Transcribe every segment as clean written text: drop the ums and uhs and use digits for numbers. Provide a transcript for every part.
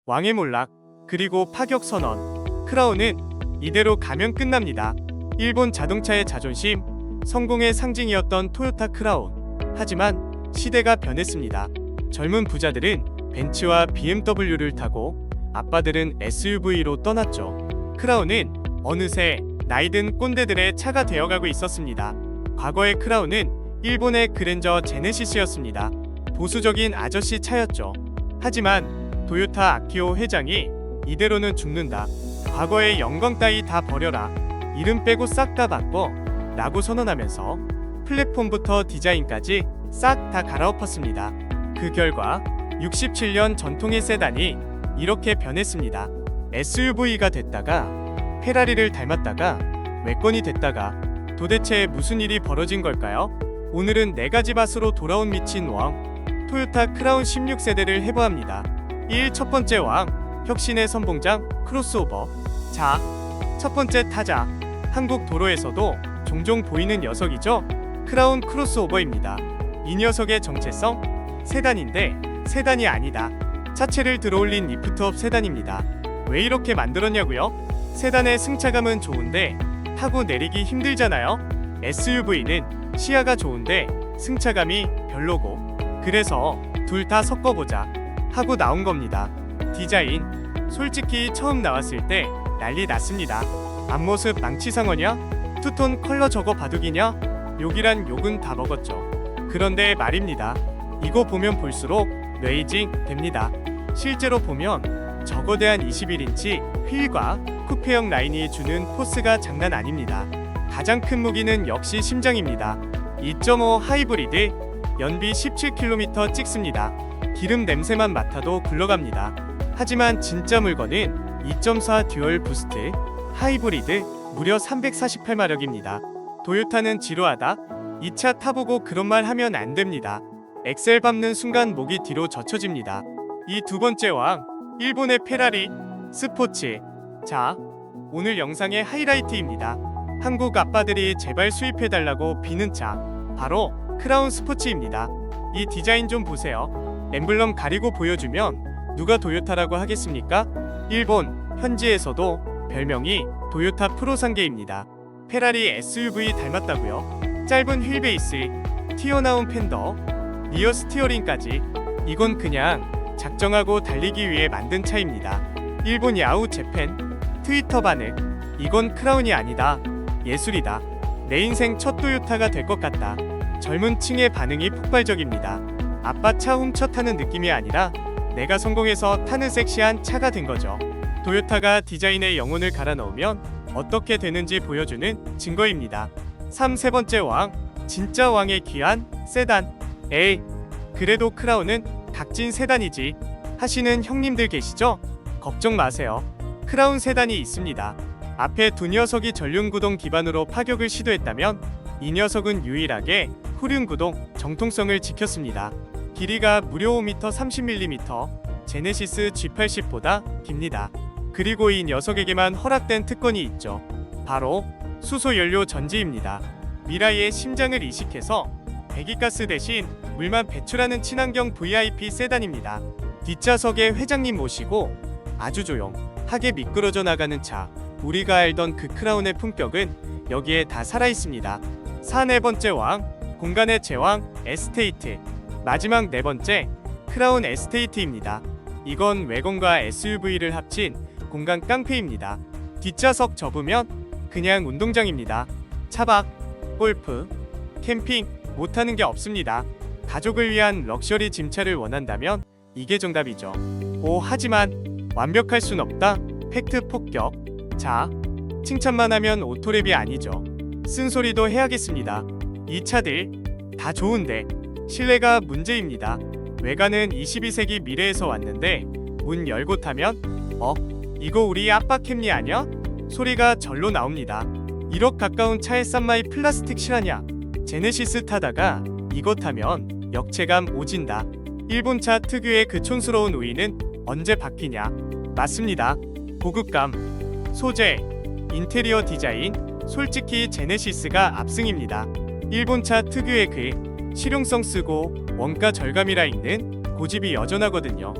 왕의 몰락, 그리고 파격 선언. 크라운은 이대로 가면 끝납니다. 일본 자동차의 자존심, 성공의 상징이었던 토요타 크라운. 하지만 시대가 변했습니다. 젊은 부자들은 벤츠와 BMW를 타고 아빠들은 SUV로 떠났죠. 크라운은 어느새 나이든 꼰대들의 차가 되어가고 있었습니다. 과거의 크라운은 일본의 그랜저 제네시스였습니다. 보수적인 아저씨 차였죠. 하지만 토요타 아키오 회장이 이대로는 죽는다. 과거의 영광 따위 다 버려라. 이름 빼고 싹 다 바꿔 라고 선언하면서 플랫폼부터 디자인까지 싹 다 갈아엎었습니다. 그 결과 67년 전통의 세단이 이렇게 변했습니다. SUV가 됐다가 페라리를 닮았다가 외권이 됐다가 도대체 무슨 일이 벌어진 걸까요? 오늘은 4가지 밭으로 돌아온 미친 왕 토요타 크라운 16세대를 해보합니다. 1. 첫 번째 왕 혁신의 선봉장 크로스오버. 자, 첫 번째 타자. 한국 도로에서도 종종 보이는 녀석이죠. 크라운 크로스오버입니다. 이 녀석의 정체성? 세단인데 세단이 아니다. 차체를 들어올린 리프트업 세단입니다. 왜 이렇게 만들었냐고요? 세단의 승차감은 좋은데 타고 내리기 힘들잖아요. SUV는 시야가 좋은데 승차감이 별로고, 그래서 둘 다 섞어보자 하고 나온 겁니다. 디자인, 솔직히 처음 나왔을 때 난리 났습니다. 앞모습 망치상어냐? 투톤 컬러 저거 바둑이냐? 욕이란 욕은 다 먹었죠. 그런데 말입니다. 이거 보면 볼수록 뇌이징 됩니다. 실제로 보면 저거대한 21인치 휠과 쿠페형 라인이 주는 포스가 장난 아닙니다. 가장 큰 무기는 역시 심장입니다. 2.5 하이브리드, 연비 17km 찍습니다. 기름 냄새만 맡아도 굴러갑니다. 하지만 진짜 물건은 2.4 듀얼 부스트 하이브리드, 무려 348마력입니다. 도요타는 지루하다? 이 차 타보고 그런 말 하면 안 됩니다. 엑셀 밟는 순간 목이 뒤로 젖혀집니다. 이 두 번째 왕, 일본의 페라리 스포츠. 자, 오늘 영상의 하이라이트입니다. 한국 아빠들이 제발 수입해달라고 비는 차, 바로 크라운 스포츠입니다. 이 디자인 좀 보세요. 엠블럼 가리고 보여주면 누가 도요타라고 하겠습니까? 일본 현지에서도 별명이 도요타 프로산계입니다. 페라리 SUV 닮았다고요? 짧은 휠베이스, 튀어나온 팬더, 리어 스티어링까지. 이건 그냥 작정하고 달리기 위해 만든 차입니다. 일본 야후 재팬 트위터 반응. 이건 크라운이 아니다. 예술이다. 내 인생 첫 토요타가 될 것 같다. 젊은 층의 반응이 폭발적입니다. 아빠 차 훔쳐 타는 느낌이 아니라 내가 성공해서 타는 섹시한 차가 된 거죠. 토요타가 디자인의 영혼을 갈아 넣으면 어떻게 되는지 보여주는 증거입니다. 3. 세 번째 왕, 진짜 왕의 귀한 세단. 에이, 그래도 크라운은 각진 세단이지 하시는 형님들 계시죠? 걱정 마세요. 크라운 세단이 있습니다. 앞에 두 녀석이 전륜구동 기반으로 파격을 시도했다면 이 녀석은 유일하게 후륜구동 정통성을 지켰습니다. 길이가 무려 5m 30mm, 제네시스 G80보다 깁니다. 그리고 이 녀석에게만 허락된 특권이 있죠. 바로 수소연료 전지입니다. 미라이의 심장을 이식해서 배기가스 대신 물만 배출하는 친환경 VIP 세단입니다. 뒷좌석에 회장님 모시고 아주 조용하게 미끄러져 나가는 차. 우리가 알던 그 크라운의 품격은 여기에 다 살아있습니다. 4. 네 번째 왕, 공간의 제왕 에스테이트. 마지막 네 번째, 크라운 에스테이트입니다. 이건 외건과 SUV를 합친 공간 깡패입니다. 뒷좌석 접으면 그냥 운동장입니다. 차박, 골프, 캠핑 못하는 게 없습니다. 가족을 위한 럭셔리 짐차를 원한다면 이게 정답이죠. 하지만 완벽할 순 없다. 팩트 폭격. 자, 칭찬만 하면 오토랩이 아니죠. 쓴소리도 해야겠습니다. 이 차들 다 좋은데 실내가 문제입니다. 외관은 22세기 미래에서 왔는데 문 열고 타면 이거 우리 아빠 캠리 아냐? 소리가 절로 나옵니다. 1억 가까운 차에 싼마이 플라스틱 실하냐? 제네시스 타다가 이거 타면 역체감 오진다. 일본차 특유의 그 촌스러운 우위는 언제 바뀌냐? 맞습니다. 고급감, 소재, 인테리어 디자인, 솔직히 제네시스가 압승입니다. 일본차 특유의 그 실용성 쓰고 원가 절감이라 읽는 고집이 여전하거든요.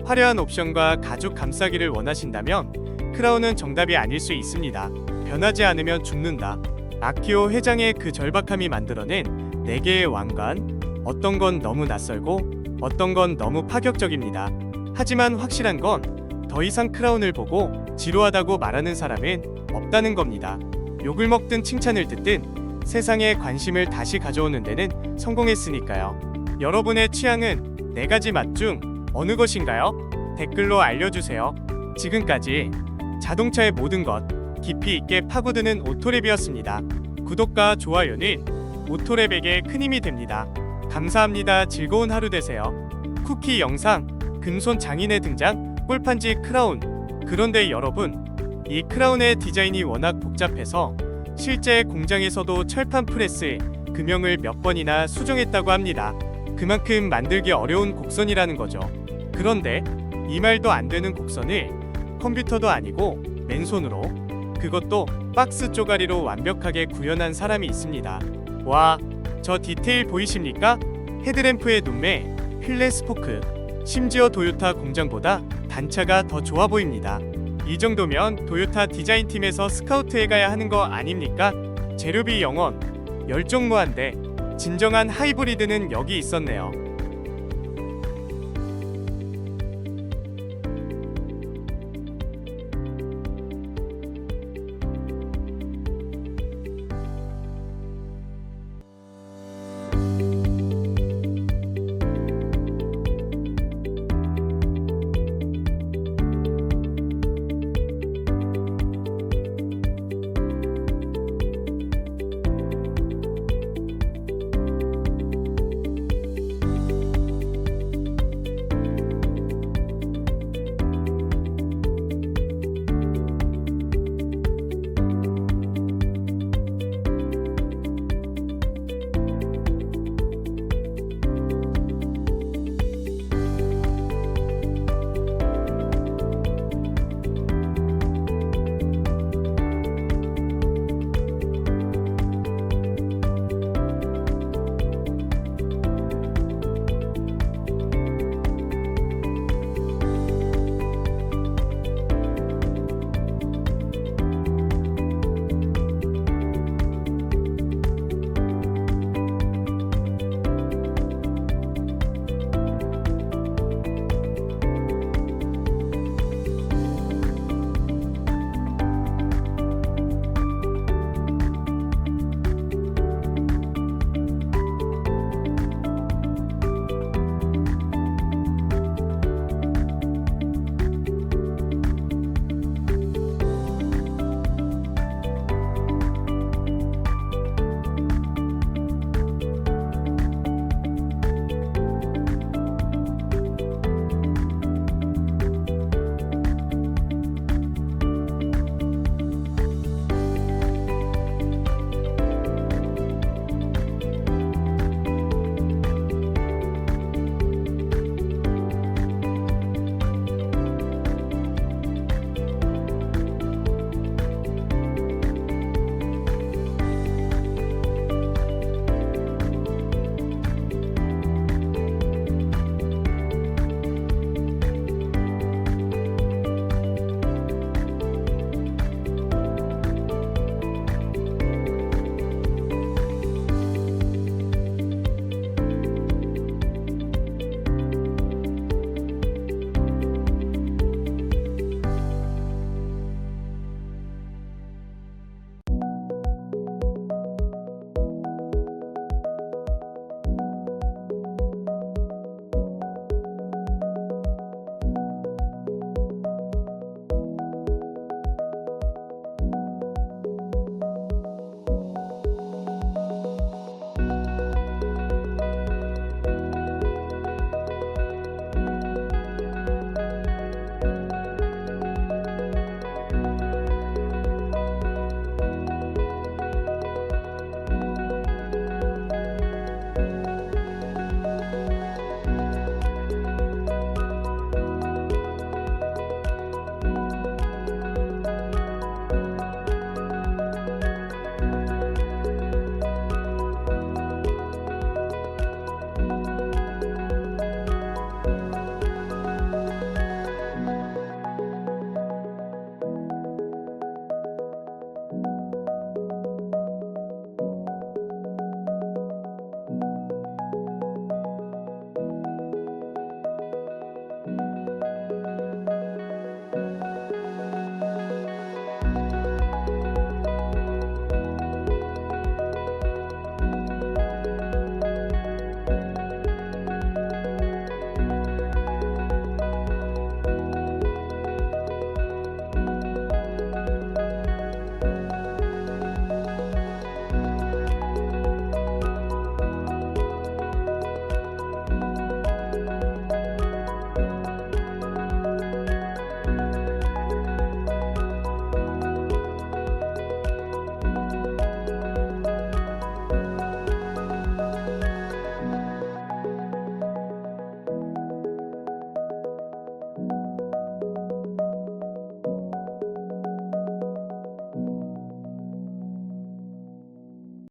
화려한 옵션과 가죽 감싸기를 원하신다면 크라운은 정답이 아닐 수 있습니다. 변하지 않으면 죽는다. 아키오 회장의 그 절박함이 만들어낸 4개의 왕관. 어떤 건 너무 낯설고 어떤 건 너무 파격적입니다. 하지만 확실한 건 더 이상 크라운을 보고 지루하다고 말하는 사람은 없다는 겁니다. 욕을 먹든 칭찬을 듣든 세상에 관심을 다시 가져오는 데는 성공했으니까요. 여러분의 취향은 4가지 맛 중 어느 것인가요? 댓글로 알려주세요. 지금까지 자동차의 모든 것 깊이 있게 파고드는 오토랩이었습니다. 구독과 좋아요는 오토랩에게 큰 힘이 됩니다. 감사합니다. 즐거운 하루 되세요. 쿠키 영상 금손 장인의 등장 꿀판지 크라운. 그런데 여러분, 이 크라운의 디자인이 워낙 복잡해서 실제 공장에서도 철판 프레스에 금형을 몇 번이나 수정했다고 합니다. 그만큼 만들기 어려운 곡선이라는 거죠. 그런데 이 말도 안 되는 곡선을 컴퓨터도 아니고 맨손으로, 그것도 박스 쪼가리로 완벽하게 구현한 사람이 있습니다. 와, 저 디테일 보이십니까? 헤드램프의 눈매, 휠렛 스포크, 심지어 도요타 공장보다 단차가 더 좋아 보입니다. 이 정도면 도요타 디자인팀에서 스카우트해가야 하는 거 아닙니까? 재료비 영원, 열정 무한대. 진정한 하이브리드는 여기 있었네요.